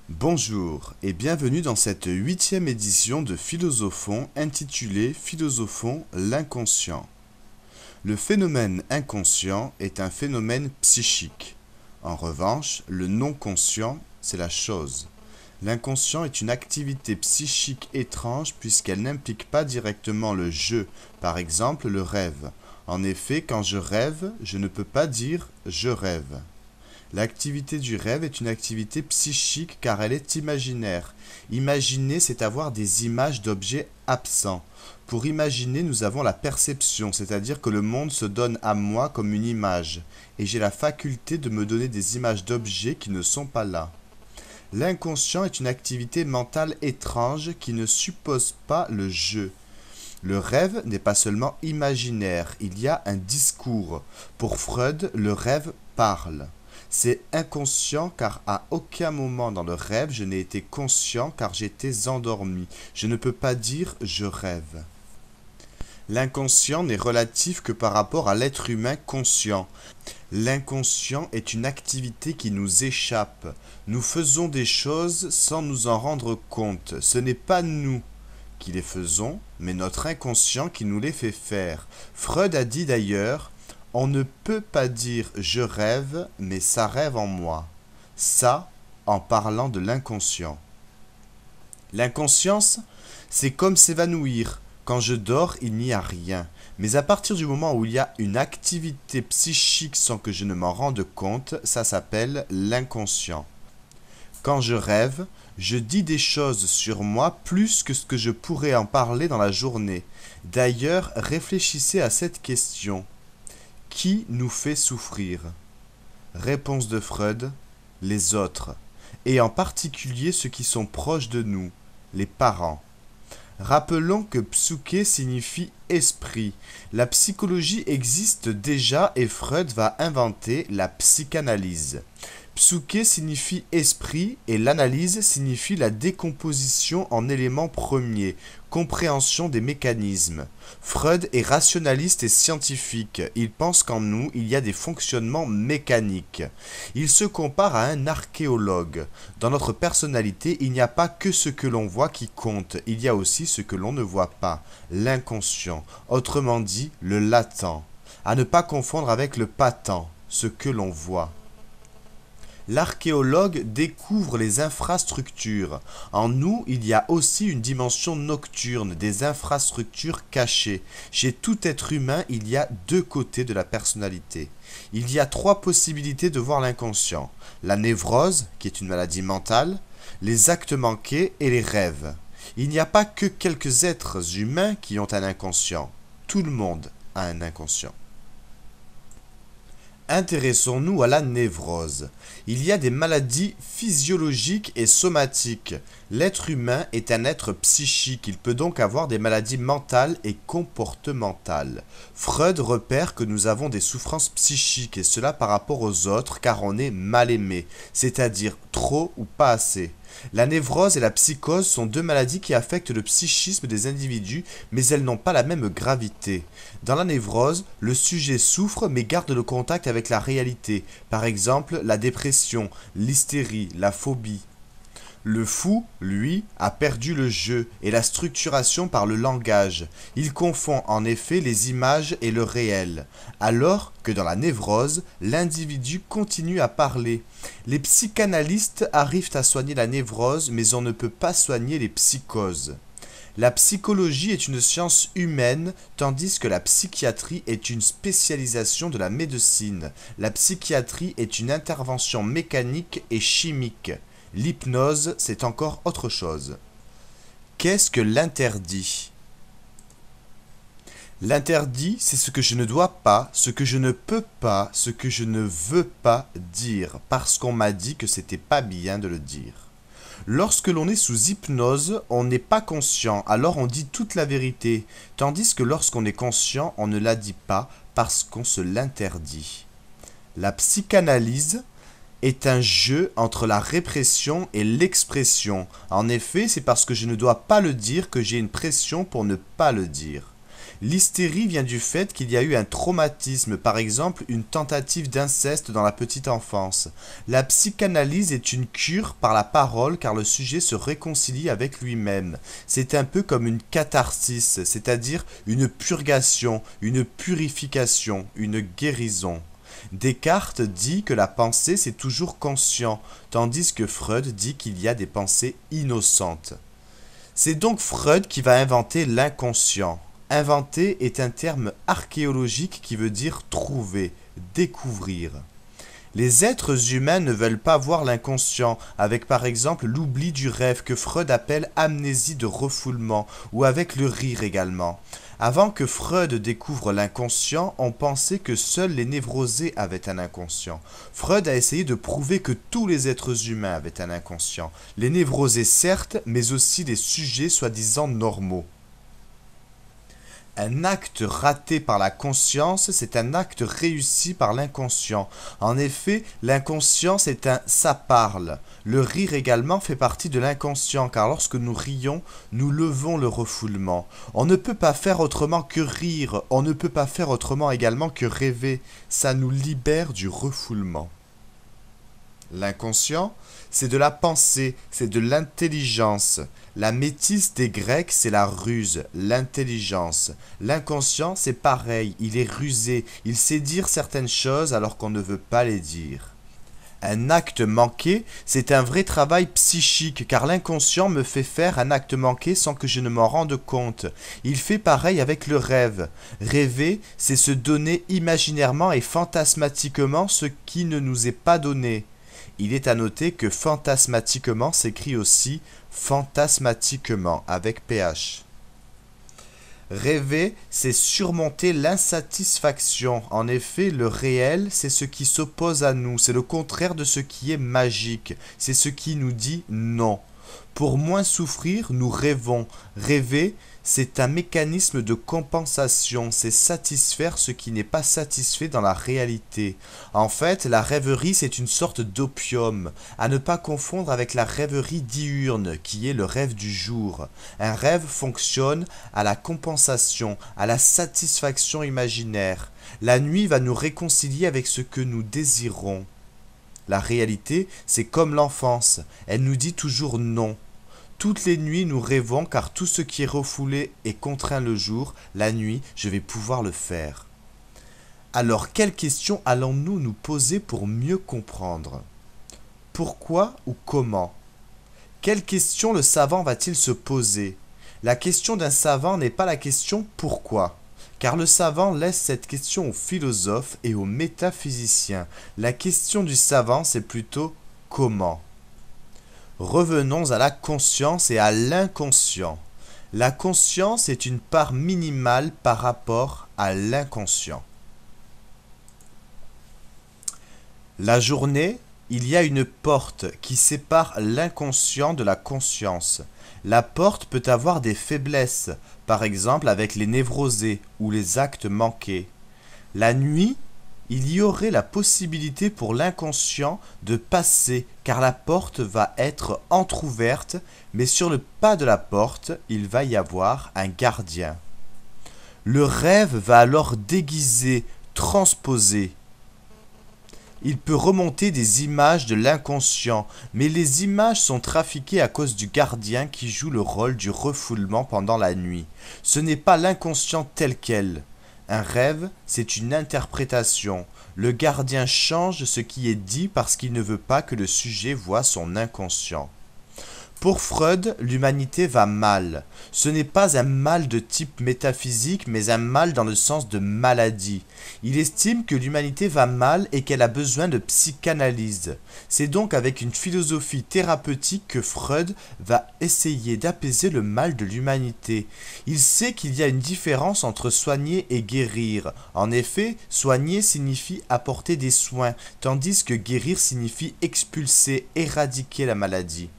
Bonjour et bienvenue dans cette 8e édition de Philosophons intitulée Philosophons l'inconscient. Le phénomène inconscient est un phénomène psychique. En revanche, le non-conscient, c'est la chose. L'inconscient est une activité psychique étrange puisqu'elle n'implique pas directement le je, par exemple le rêve. En effet, quand je rêve, je ne peux pas dire je rêve. L'activité du rêve est une activité psychique car elle est imaginaire. Imaginer, c'est avoir des images d'objets absents. Pour imaginer, nous avons la perception, c'est-à-dire que le monde se donne à moi comme une image, et j'ai la faculté de me donner des images d'objets qui ne sont pas là. L'inconscient est une activité mentale étrange qui ne suppose pas le je. Le rêve n'est pas seulement imaginaire, il y a un discours. Pour Freud, le rêve parle. C'est inconscient car à aucun moment dans le rêve je n'ai été conscient car j'étais endormi. Je ne peux pas dire je rêve. L'inconscient n'est relatif que par rapport à l'être humain conscient. L'inconscient est une activité qui nous échappe. Nous faisons des choses sans nous en rendre compte. Ce n'est pas nous qui les faisons, mais notre inconscient qui nous les fait faire. Freud a dit d'ailleurs: on ne peut pas dire je rêve, mais ça rêve en moi. Ça, en parlant de l'inconscient. L'inconscience, c'est comme s'évanouir. Quand je dors, il n'y a rien. Mais à partir du moment où il y a une activité psychique sans que je ne m'en rende compte, ça s'appelle l'inconscient. Quand je rêve, je dis des choses sur moi plus que ce que je pourrais en parler dans la journée. D'ailleurs, réfléchissez à cette question. Qui nous fait souffrir? Réponse de Freud: les autres, et en particulier ceux qui sont proches de nous, les parents. Rappelons que psyché signifie esprit. La psychologie existe déjà et Freud va inventer la psychanalyse. Psyché signifie esprit et l'analyse signifie la décomposition en éléments premiers, compréhension des mécanismes. Freud est rationaliste et scientifique. Il pense qu'en nous, il y a des fonctionnements mécaniques. Il se compare à un archéologue. Dans notre personnalité, il n'y a pas que ce que l'on voit qui compte, il y a aussi ce que l'on ne voit pas, l'inconscient, autrement dit le latent, à ne pas confondre avec le patent, ce que l'on voit. L'archéologue découvre les infrastructures. En nous, il y a aussi une dimension nocturne, des infrastructures cachées. Chez tout être humain, il y a deux côtés de la personnalité. Il y a trois possibilités de voir l'inconscient. La névrose, qui est une maladie mentale, les actes manqués et les rêves. Il n'y a pas que quelques êtres humains qui ont un inconscient. Tout le monde a un inconscient. Intéressons-nous à la névrose. Il y a des maladies physiologiques et somatiques. L'être humain est un être psychique, il peut donc avoir des maladies mentales et comportementales. Freud repère que nous avons des souffrances psychiques et cela par rapport aux autres car on est mal aimé, c'est-à-dire trop ou pas assez. La névrose et la psychose sont deux maladies qui affectent le psychisme des individus, mais elles n'ont pas la même gravité. Dans la névrose, le sujet souffre mais garde le contact avec la réalité, par exemple la dépression, l'hystérie, la phobie. Le fou, lui, a perdu le jeu et la structuration par le langage. Il confond en effet les images et le réel, alors que dans la névrose, l'individu continue à parler. Les psychanalystes arrivent à soigner la névrose, mais on ne peut pas soigner les psychoses. La psychologie est une science humaine, tandis que la psychiatrie est une spécialisation de la médecine. La psychiatrie est une intervention mécanique et chimique. L'hypnose, c'est encore autre chose. Qu'est-ce que l'interdit? L'interdit, c'est ce que je ne dois pas, ce que je ne peux pas, ce que je ne veux pas dire, parce qu'on m'a dit que c'était pas bien de le dire. Lorsque l'on est sous hypnose, on n'est pas conscient, alors on dit toute la vérité, tandis que lorsqu'on est conscient, on ne la dit pas parce qu'on se l'interdit. La psychanalyse est un jeu entre la répression et l'expression. En effet, c'est parce que je ne dois pas le dire que j'ai une pression pour ne pas le dire. L'hystérie vient du fait qu'il y a eu un traumatisme, par exemple une tentative d'inceste dans la petite enfance. La psychanalyse est une cure par la parole car le sujet se réconcilie avec lui-même. C'est un peu comme une catharsis, c'est-à-dire une purgation, une purification, une guérison. Descartes dit que la pensée c'est toujours conscient, tandis que Freud dit qu'il y a des pensées innocentes. C'est donc Freud qui va inventer l'inconscient. Inventer est un terme archéologique qui veut dire trouver, découvrir. Les êtres humains ne veulent pas voir l'inconscient, avec par exemple l'oubli du rêve que Freud appelle amnésie de refoulement, ou avec le rire également. Avant que Freud découvre l'inconscient, on pensait que seuls les névrosés avaient un inconscient. Freud a essayé de prouver que tous les êtres humains avaient un inconscient. Les névrosés certes, mais aussi les sujets soi-disant normaux. Un acte raté par la conscience, c'est un acte réussi par l'inconscient. En effet, l'inconscient, c'est un « ça parle ». Le rire également fait partie de l'inconscient, car lorsque nous rions, nous levons le refoulement. On ne peut pas faire autrement que rire, on ne peut pas faire autrement également que rêver. Ça nous libère du refoulement. L'inconscient, c'est de la pensée, c'est de l'intelligence. La métisse des Grecs, c'est la ruse, l'intelligence. L'inconscient, c'est pareil, il est rusé, il sait dire certaines choses alors qu'on ne veut pas les dire. Un acte manqué, c'est un vrai travail psychique, car l'inconscient me fait faire un acte manqué sans que je ne m'en rende compte. Il fait pareil avec le rêve. Rêver, c'est se donner imaginairement et fantasmatiquement ce qui ne nous est pas donné. Il est à noter que fantasmatiquement s'écrit aussi fantasmatiquement avec PH. Rêver, c'est surmonter l'insatisfaction. En effet, le réel, c'est ce qui s'oppose à nous, c'est le contraire de ce qui est magique, c'est ce qui nous dit non. Pour moins souffrir, nous rêvons. Rêver, c'est un mécanisme de compensation, c'est satisfaire ce qui n'est pas satisfait dans la réalité. En fait, la rêverie, c'est une sorte d'opium, à ne pas confondre avec la rêverie diurne, qui est le rêve du jour. Un rêve fonctionne à la compensation, à la satisfaction imaginaire. La nuit va nous réconcilier avec ce que nous désirons. La réalité, c'est comme l'enfance, elle nous dit toujours non. Toutes les nuits, nous rêvons car tout ce qui est refoulé et contraint le jour, la nuit, je vais pouvoir le faire. Alors, quelles questions allons-nous nous poser pour mieux comprendre? Pourquoi ou comment? Quelles questions le savant va-t-il se poser? La question d'un savant n'est pas la question « pourquoi ?» car le savant laisse cette question aux philosophes et aux métaphysiciens. La question du savant, c'est plutôt « comment ?» Revenons à la conscience et à l'inconscient. La conscience est une part minimale par rapport à l'inconscient. La journée, il y a une porte qui sépare l'inconscient de la conscience. La porte peut avoir des faiblesses, par exemple avec les névrosés ou les actes manqués. La nuit, il y aurait la possibilité pour l'inconscient de passer, car la porte va être entr'ouverte, mais sur le pas de la porte, il va y avoir un gardien. Le rêve va alors déguiser, transposer. Il peut remonter des images de l'inconscient, mais les images sont trafiquées à cause du gardien qui joue le rôle du refoulement pendant la nuit. Ce n'est pas l'inconscient tel quel. Un rêve, c'est une interprétation. Le gardien change ce qui est dit parce qu'il ne veut pas que le sujet voie son inconscient. Pour Freud, l'humanité va mal. Ce n'est pas un mal de type métaphysique, mais un mal dans le sens de maladie. Il estime que l'humanité va mal et qu'elle a besoin de psychanalyse. C'est donc avec une philosophie thérapeutique que Freud va essayer d'apaiser le mal de l'humanité. Il sait qu'il y a une différence entre soigner et guérir. En effet, soigner signifie apporter des soins, tandis que guérir signifie expulser, éradiquer la maladie.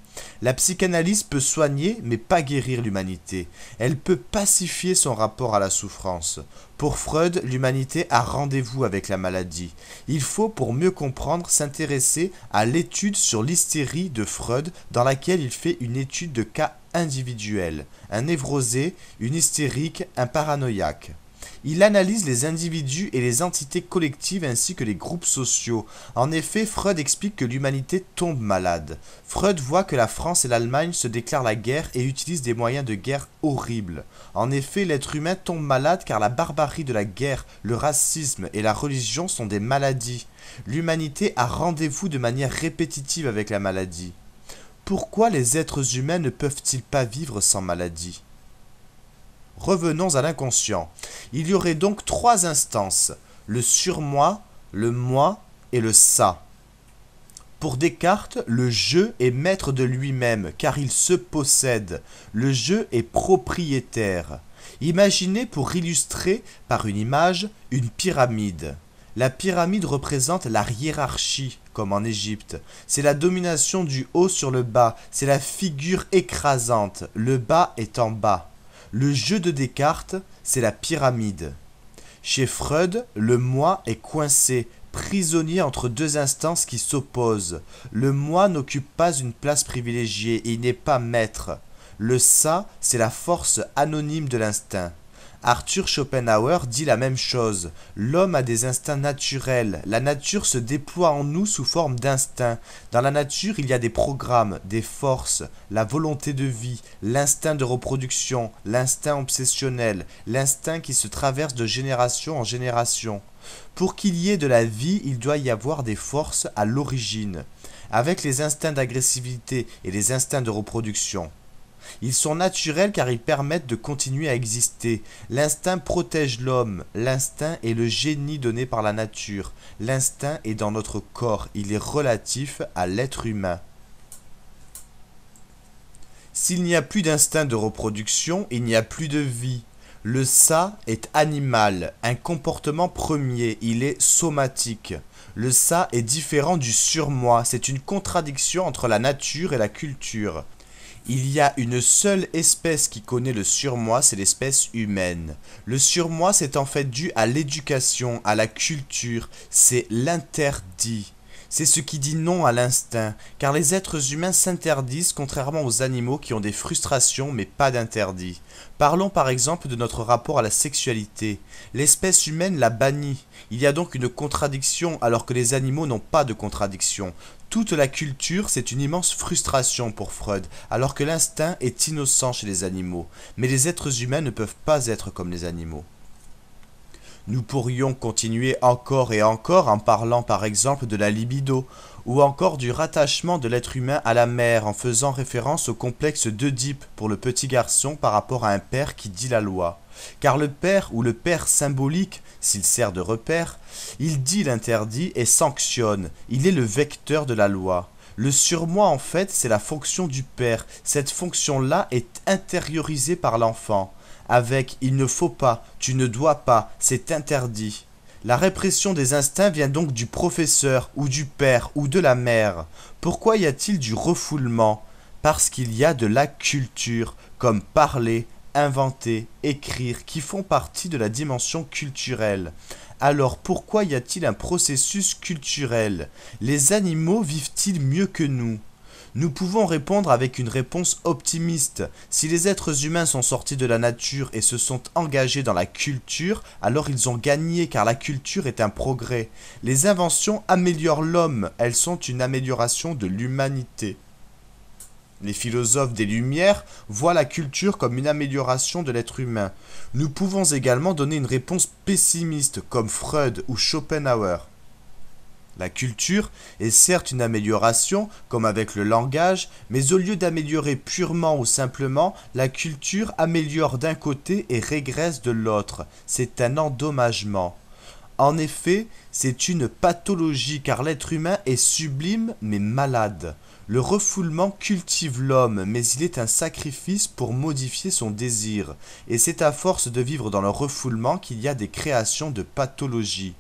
La psychanalyse peut soigner mais pas guérir l'humanité. Elle peut pacifier son rapport à la souffrance. Pour Freud, l'humanité a rendez-vous avec la maladie. Il faut, pour mieux comprendre, s'intéresser à l'étude sur l'hystérie de Freud, dans laquelle il fait une étude de cas individuels, un névrosé, une hystérique, un paranoïaque. Il analyse les individus et les entités collectives ainsi que les groupes sociaux. En effet, Freud explique que l'humanité tombe malade. Freud voit que la France et l'Allemagne se déclarent la guerre et utilisent des moyens de guerre horribles. En effet, l'être humain tombe malade car la barbarie de la guerre, le racisme et la religion sont des maladies. L'humanité a rendez-vous de manière répétitive avec la maladie. Pourquoi les êtres humains ne peuvent-ils pas vivre sans maladie ? Revenons à l'inconscient. Il y aurait donc trois instances, le surmoi, le moi et le ça. Pour Descartes, le je est maître de lui-même, car il se possède. Le je est propriétaire. Imaginez pour illustrer par une image une pyramide. La pyramide représente la hiérarchie, comme en Égypte. C'est la domination du haut sur le bas, c'est la figure écrasante, le bas est en bas. Le jeu de Descartes, c'est la pyramide. Chez Freud, le moi est coincé, prisonnier entre deux instances qui s'opposent. Le moi n'occupe pas une place privilégiée, il n'est pas maître. Le ça, c'est la force anonyme de l'instinct. Arthur Schopenhauer dit la même chose. L'homme a des instincts naturels. La nature se déploie en nous sous forme d'instincts. Dans la nature, il y a des programmes, des forces, la volonté de vie, l'instinct de reproduction, l'instinct obsessionnel, l'instinct qui se traverse de génération en génération. Pour qu'il y ait de la vie, il doit y avoir des forces à l'origine, avec les instincts d'agressivité et les instincts de reproduction. Ils sont naturels car ils permettent de continuer à exister. L'instinct protège l'homme. L'instinct est le génie donné par la nature. L'instinct est dans notre corps. Il est relatif à l'être humain. S'il n'y a plus d'instinct de reproduction, il n'y a plus de vie. Le ça est animal, un comportement premier, il est somatique. Le ça est différent du surmoi, c'est une contradiction entre la nature et la culture. Il y a une seule espèce qui connaît le surmoi, c'est l'espèce humaine. Le surmoi, c'est en fait dû à l'éducation, à la culture, c'est l'interdit. C'est ce qui dit non à l'instinct, car les êtres humains s'interdisent contrairement aux animaux qui ont des frustrations mais pas d'interdit. Parlons par exemple de notre rapport à la sexualité. L'espèce humaine l'a banni. Il y a donc une contradiction alors que les animaux n'ont pas de contradiction. Toute la culture, c'est une immense frustration pour Freud, alors que l'instinct est innocent chez les animaux. Mais les êtres humains ne peuvent pas être comme les animaux. Nous pourrions continuer encore et encore en parlant par exemple de la libido, ou encore du rattachement de l'être humain à la mère en faisant référence au complexe d'Œdipe pour le petit garçon par rapport à un père qui dit la loi. Car le père ou le père symbolique, s'il sert de repère, il dit l'interdit et sanctionne, il est le vecteur de la loi. Le surmoi en fait c'est la fonction du père, cette fonction-là est intériorisée par l'enfant. Avec « il ne faut pas »,« tu ne dois pas »,« c'est interdit ». La répression des instincts vient donc du professeur, ou du père, ou de la mère. Pourquoi y a-t-il du refoulement? Parce qu'il y a de la culture, comme parler, inventer, écrire, qui font partie de la dimension culturelle. Alors pourquoi y a-t-il un processus culturel? Les animaux vivent-ils mieux que nous? Nous pouvons répondre avec une réponse optimiste. Si les êtres humains sont sortis de la nature et se sont engagés dans la culture, alors ils ont gagné car la culture est un progrès. Les inventions améliorent l'homme, elles sont une amélioration de l'humanité. Les philosophes des Lumières voient la culture comme une amélioration de l'être humain. Nous pouvons également donner une réponse pessimiste comme Freud ou Schopenhauer. La culture est certes une amélioration, comme avec le langage, mais au lieu d'améliorer purement ou simplement, la culture améliore d'un côté et régresse de l'autre. C'est un endommagement. En effet, c'est une pathologie car l'être humain est sublime mais malade. Le refoulement cultive l'homme, mais il est un sacrifice pour modifier son désir. Et c'est à force de vivre dans le refoulement qu'il y a des créations de pathologies.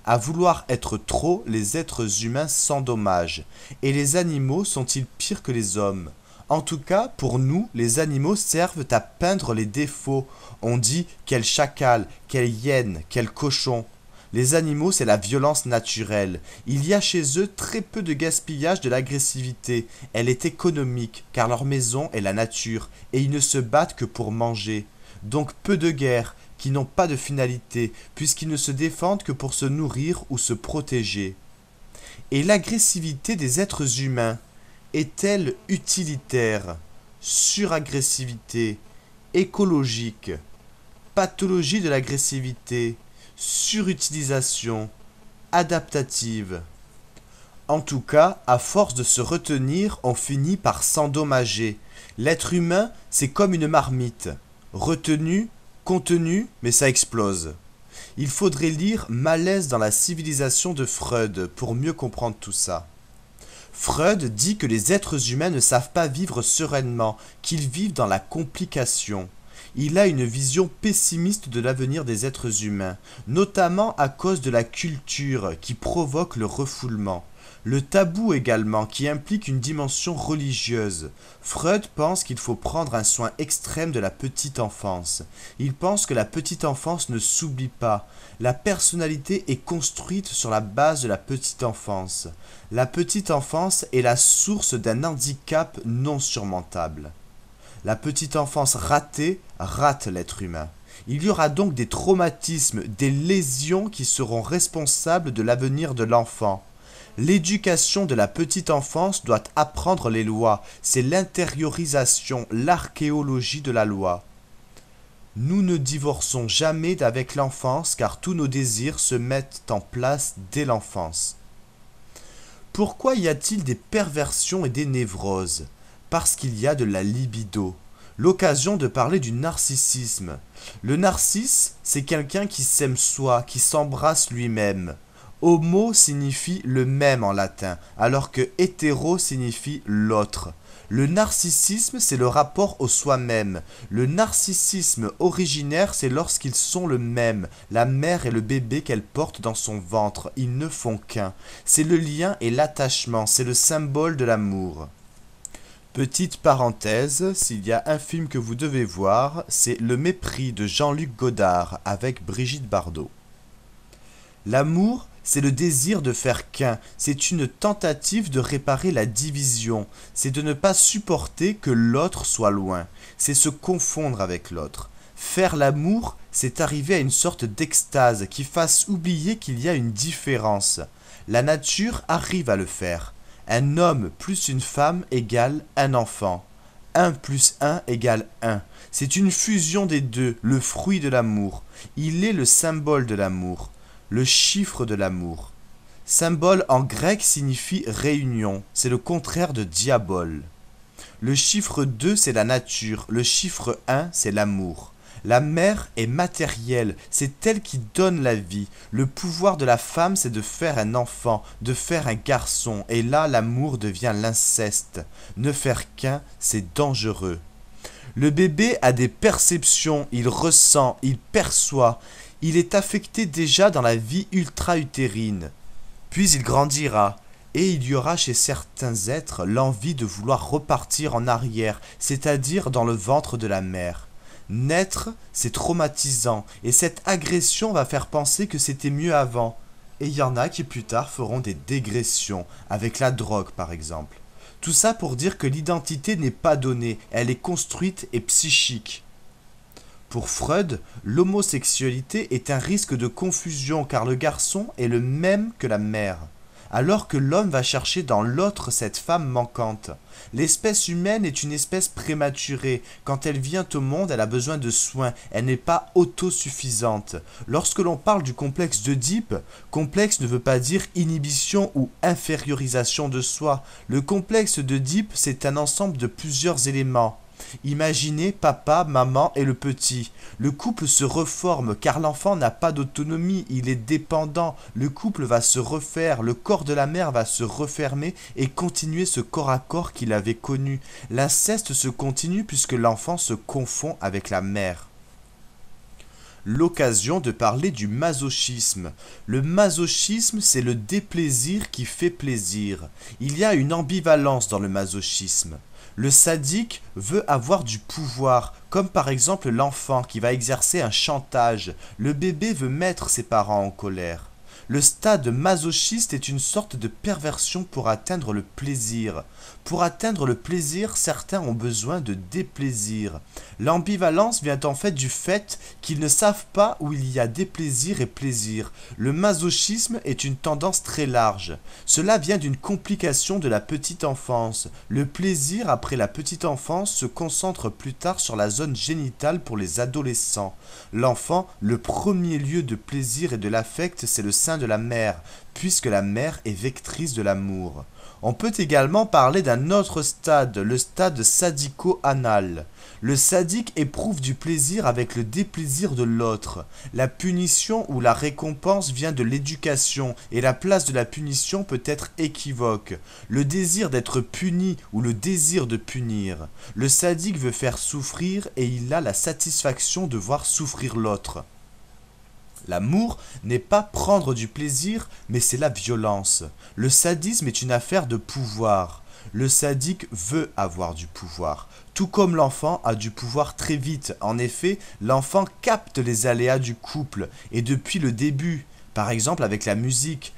À vouloir être trop, les êtres humains s'endommagent. Et les animaux sont-ils pires que les hommes? En tout cas, pour nous, les animaux servent à peindre les défauts. On dit quel chacal, quelle hyène, quel cochon. Les animaux, c'est la violence naturelle. Il y a chez eux très peu de gaspillage de l'agressivité. Elle est économique, car leur maison est la nature, et ils ne se battent que pour manger. Donc peu de guerres, qui n'ont pas de finalité, puisqu'ils ne se défendent que pour se nourrir ou se protéger. Et l'agressivité des êtres humains est-elle utilitaire, suragressivité, écologique, pathologie de l'agressivité, surutilisation, adaptative? En tout cas, à force de se retenir, on finit par s'endommager. L'être humain, c'est comme une marmite. Retenu, contenu, mais ça explose. Il faudrait lire Malaise dans la civilisation de Freud pour mieux comprendre tout ça. Freud dit que les êtres humains ne savent pas vivre sereinement, qu'ils vivent dans la complication. Il a une vision pessimiste de l'avenir des êtres humains, notamment à cause de la culture qui provoque le refoulement. Le tabou également, qui implique une dimension religieuse. Freud pense qu'il faut prendre un soin extrême de la petite enfance. Il pense que la petite enfance ne s'oublie pas. La personnalité est construite sur la base de la petite enfance. La petite enfance est la source d'un handicap non surmontable. La petite enfance ratée rate l'être humain. Il y aura donc des traumatismes, des lésions qui seront responsables de l'avenir de l'enfant. L'éducation de la petite enfance doit apprendre les lois, c'est l'intériorisation, l'archéologie de la loi. Nous ne divorçons jamais d'avec l'enfance car tous nos désirs se mettent en place dès l'enfance. Pourquoi y a-t-il des perversions et des névroses? Parce qu'il y a de la libido. L'occasion de parler du narcissisme. Le narcisse, c'est quelqu'un qui s'aime soi, qui s'embrasse lui-même. Homo signifie le même en latin, alors que hétéro signifie l'autre. Le narcissisme, c'est le rapport au soi-même. Le narcissisme originaire, c'est lorsqu'ils sont le même. La mère et le bébé qu'elle porte dans son ventre, ils ne font qu'un. C'est le lien et l'attachement, c'est le symbole de l'amour. Petite parenthèse, s'il y a un film que vous devez voir, c'est Le Mépris de Jean-Luc Godard avec Brigitte Bardot. L'amour, c'est le désir de faire qu'un, c'est une tentative de réparer la division, c'est de ne pas supporter que l'autre soit loin, c'est se confondre avec l'autre. Faire l'amour, c'est arriver à une sorte d'extase qui fasse oublier qu'il y a une différence. La nature arrive à le faire. Un homme plus une femme égale un enfant. 1 plus 1 égale 1. C'est une fusion des deux, le fruit de l'amour. Il est le symbole de l'amour. Le chiffre de l'amour. Symbole en grec signifie réunion, c'est le contraire de diabole. Le chiffre 2 c'est la nature, le chiffre 1 c'est l'amour. La mère est matérielle, c'est elle qui donne la vie. Le pouvoir de la femme c'est de faire un enfant, de faire un garçon, et là l'amour devient l'inceste. Ne faire qu'un, c'est dangereux. Le bébé a des perceptions, il ressent, il perçoit. Il est affecté déjà dans la vie ultra-utérine. Puis il grandira, et il y aura chez certains êtres l'envie de vouloir repartir en arrière, c'est-à-dire dans le ventre de la mère. Naître, c'est traumatisant, et cette agression va faire penser que c'était mieux avant. Et il y en a qui plus tard feront des dégressions, avec la drogue par exemple. Tout ça pour dire que l'identité n'est pas donnée, elle est construite et psychique. Pour Freud, l'homosexualité est un risque de confusion car le garçon est le même que la mère, alors que l'homme va chercher dans l'autre cette femme manquante. L'espèce humaine est une espèce prématurée. Quand elle vient au monde, elle a besoin de soins. Elle n'est pas autosuffisante. Lorsque l'on parle du complexe d'Oedipe, complexe ne veut pas dire inhibition ou infériorisation de soi. Le complexe d'Oedipe, c'est un ensemble de plusieurs éléments. Imaginez papa, maman et le petit. Le couple se reforme car l'enfant n'a pas d'autonomie, il est dépendant. Le couple va se refaire, le corps de la mère va se refermer et continuer ce corps à corps qu'il avait connu. L'inceste se continue puisque l'enfant se confond avec la mère. l'occasion de parler du masochisme. Le masochisme, c'est le déplaisir qui fait plaisir. Il y a une ambivalence dans le masochisme. Le sadique veut avoir du pouvoir, comme par exemple l'enfant qui va exercer un chantage. Le bébé veut mettre ses parents en colère. Le stade masochiste est une sorte de perversion pour atteindre le plaisir. Pour atteindre le plaisir, certains ont besoin de déplaisir. L'ambivalence vient en fait du fait qu'ils ne savent pas où il y a déplaisir et plaisir. Le masochisme est une tendance très large. Cela vient d'une complication de la petite enfance. Le plaisir après la petite enfance se concentre plus tard sur la zone génitale pour les adolescents. L'enfant, le premier lieu de plaisir et de l'affect, c'est le sein de la mère, puisque la mère est vectrice de l'amour. On peut également parler d'un autre stade, le stade sadico-anal. Le sadique éprouve du plaisir avec le déplaisir de l'autre. La punition ou la récompense vient de l'éducation et la place de la punition peut être équivoque. Le désir d'être puni ou le désir de punir. Le sadique veut faire souffrir et il a la satisfaction de voir souffrir l'autre. L'amour n'est pas prendre du plaisir, mais c'est la violence. Le sadisme est une affaire de pouvoir. Le sadique veut avoir du pouvoir, tout comme l'enfant a du pouvoir très vite. En effet, l'enfant capte les aléas du couple, et depuis le début. Par exemple avec la musique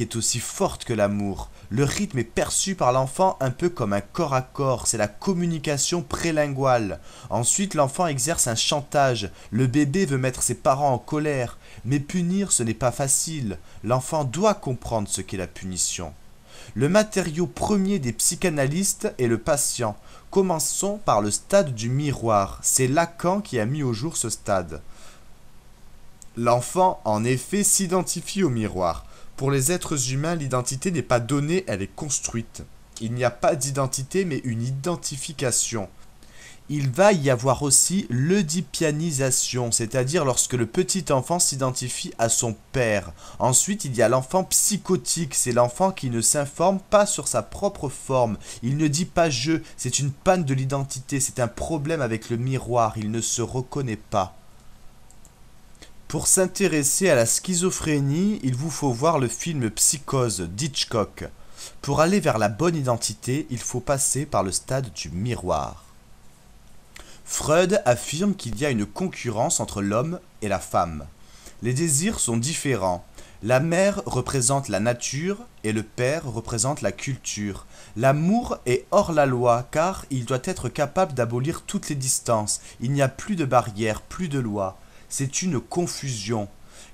est aussi forte que l'amour. Le rythme est perçu par l'enfant un peu comme un corps à corps, c'est la communication prélinguale. Ensuite, l'enfant exerce un chantage. Le bébé veut mettre ses parents en colère. Mais punir, ce n'est pas facile. L'enfant doit comprendre ce qu'est la punition. Le matériau premier des psychanalystes est le patient. Commençons par le stade du miroir. C'est Lacan qui a mis au jour ce stade. L'enfant, en effet, s'identifie au miroir. Pour les êtres humains, l'identité n'est pas donnée, elle est construite. Il n'y a pas d'identité, mais une identification. Il va y avoir aussi l'œdipianisation, c'est-à-dire lorsque le petit enfant s'identifie à son père. Ensuite, il y a l'enfant psychotique, c'est l'enfant qui ne s'informe pas sur sa propre forme. Il ne dit pas je, c'est une panne de l'identité, c'est un problème avec le miroir, il ne se reconnaît pas. Pour s'intéresser à la schizophrénie, il vous faut voir le film Psychose d'Hitchcock. Pour aller vers la bonne identité, il faut passer par le stade du miroir. Freud affirme qu'il y a une concurrence entre l'homme et la femme. Les désirs sont différents. La mère représente la nature et le père représente la culture. L'amour est hors la loi car il doit être capable d'abolir toutes les distances. Il n'y a plus de barrières, plus de lois. C'est une confusion,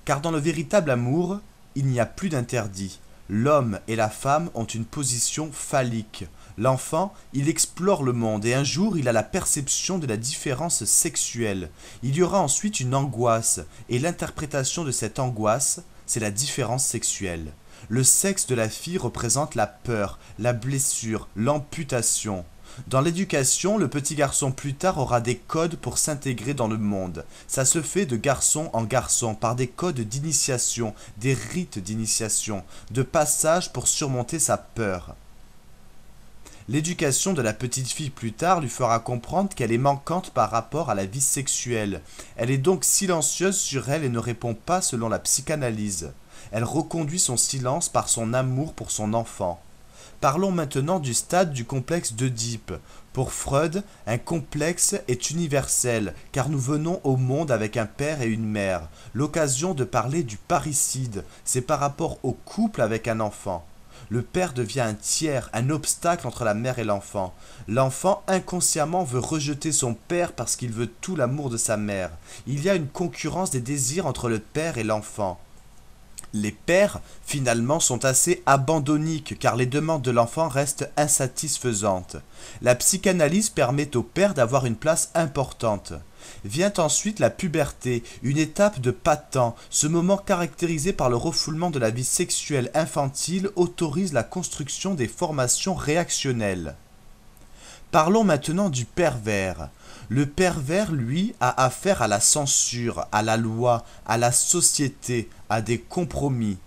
car dans le véritable amour, il n'y a plus d'interdit. L'homme et la femme ont une position phallique. L'enfant, il explore le monde et un jour il a la perception de la différence sexuelle. Il y aura ensuite une angoisse, et l'interprétation de cette angoisse, c'est la différence sexuelle. Le sexe de la fille représente la peur, la blessure, l'amputation. Dans l'éducation, le petit garçon plus tard aura des codes pour s'intégrer dans le monde. Ça se fait de garçon en garçon, par des codes d'initiation, des rites d'initiation, de passage pour surmonter sa peur. L'éducation de la petite fille plus tard lui fera comprendre qu'elle est manquante par rapport à la vie sexuelle. Elle est donc silencieuse sur elle et ne répond pas selon la psychanalyse. Elle reconduit son silence par son amour pour son enfant. Parlons maintenant du stade du complexe d'Œdipe. Pour Freud, un complexe est universel, car nous venons au monde avec un père et une mère. L'occasion de parler du parricide, c'est par rapport au couple avec un enfant. Le père devient un tiers, un obstacle entre la mère et l'enfant. L'enfant inconsciemment veut rejeter son père parce qu'il veut tout l'amour de sa mère. Il y a une concurrence des désirs entre le père et l'enfant. Les pères, finalement, sont assez abandonniques car les demandes de l'enfant restent insatisfaisantes. La psychanalyse permet au père d'avoir une place importante. Vient ensuite la puberté, une étape de pas temps. Ce moment caractérisé par le refoulement de la vie sexuelle infantile autorise la construction des formations réactionnelles. Parlons maintenant du pervers. Le pervers, lui, a affaire à la censure, à la loi, à la société, à des compromis.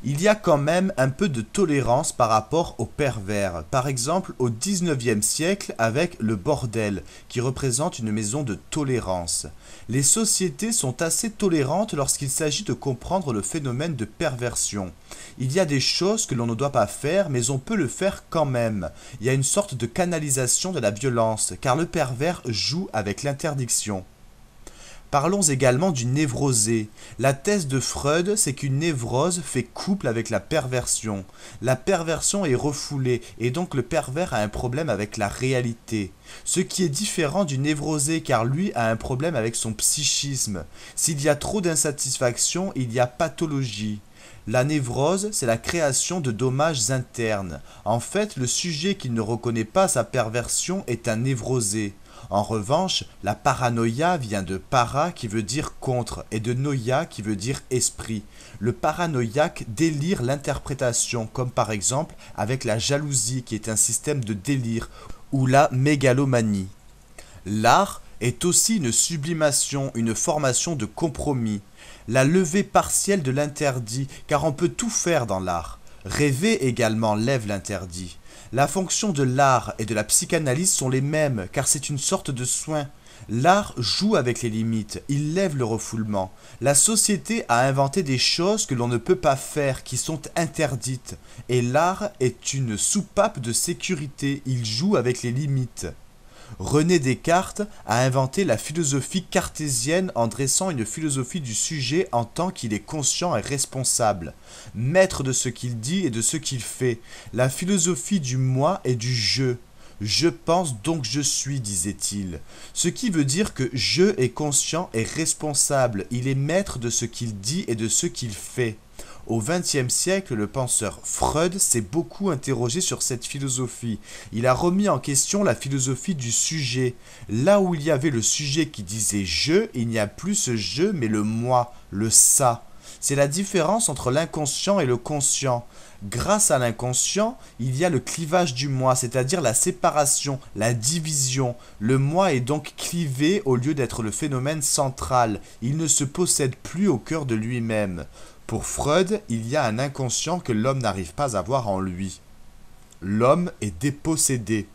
Il y a quand même un peu de tolérance par rapport au pervers. Par exemple, au 19e siècle avec le bordel, qui représente une maison de tolérance. Les sociétés sont assez tolérantes lorsqu'il s'agit de comprendre le phénomène de perversion. Il y a des choses que l'on ne doit pas faire, mais on peut le faire quand même. Il y a une sorte de canalisation de la violence, car le pervers joue avec l'interdiction. Parlons également du névrosé. La thèse de Freud, c'est qu'une névrose fait couple avec la perversion. La perversion est refoulée et donc le pervers a un problème avec la réalité. Ce qui est différent du névrosé car lui a un problème avec son psychisme. S'il y a trop d'insatisfaction, il y a pathologie. La névrose, c'est la création de dommages internes. En fait, le sujet qui ne reconnaît pas sa perversion est un névrosé. En revanche, la paranoïa vient de para qui veut dire contre et de noia qui veut dire esprit. Le paranoïaque délire l'interprétation, comme par exemple avec la jalousie qui est un système de délire, ou la mégalomanie. L'art est aussi une sublimation, une formation de compromis. La levée partielle de l'interdit, car on peut tout faire dans l'art. Rêver également lève l'interdit. La fonction de l'art et de la psychanalyse sont les mêmes, car c'est une sorte de soin. L'art joue avec les limites, il lève le refoulement. La société a inventé des choses que l'on ne peut pas faire, qui sont interdites. Et l'art est une soupape de sécurité, il joue avec les limites. René Descartes a inventé la philosophie cartésienne en dressant une philosophie du sujet en tant qu'il est conscient et responsable, maître de ce qu'il dit et de ce qu'il fait. La philosophie du moi et du je. Je pense donc je suis, disait-il. Ce qui veut dire que je est conscient et responsable, il est maître de ce qu'il dit et de ce qu'il fait. Au XXe siècle, le penseur Freud s'est beaucoup interrogé sur cette philosophie. Il a remis en question la philosophie du sujet. Là où il y avait le sujet qui disait « je », il n'y a plus ce « je » mais le « moi », le « ça ». C'est la différence entre l'inconscient et le conscient. Grâce à l'inconscient, il y a le clivage du moi, c'est-à-dire la séparation, la division. Le moi est donc clivé au lieu d'être le phénomène central. Il ne se possède plus au cœur de lui-même. Pour Freud, il y a un inconscient que l'homme n'arrive pas à voir en lui. L'homme est dépossédé.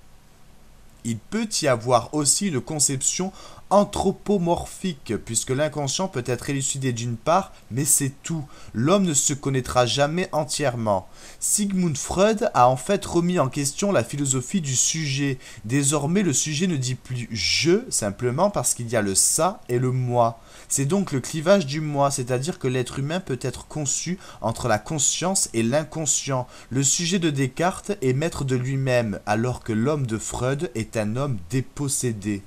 Il peut y avoir aussi une conception anthropomorphique, puisque l'inconscient peut être élucidé d'une part, mais c'est tout. L'homme ne se connaîtra jamais entièrement. Sigmund Freud a en fait remis en question la philosophie du sujet. Désormais, le sujet ne dit plus « je » simplement parce qu'il y a le « ça » et le « moi ». C'est donc le clivage du moi, c'est-à-dire que l'être humain peut être conçu entre la conscience et l'inconscient. Le sujet de Descartes est maître de lui-même, alors que l'homme de Freud est un homme dépossédé.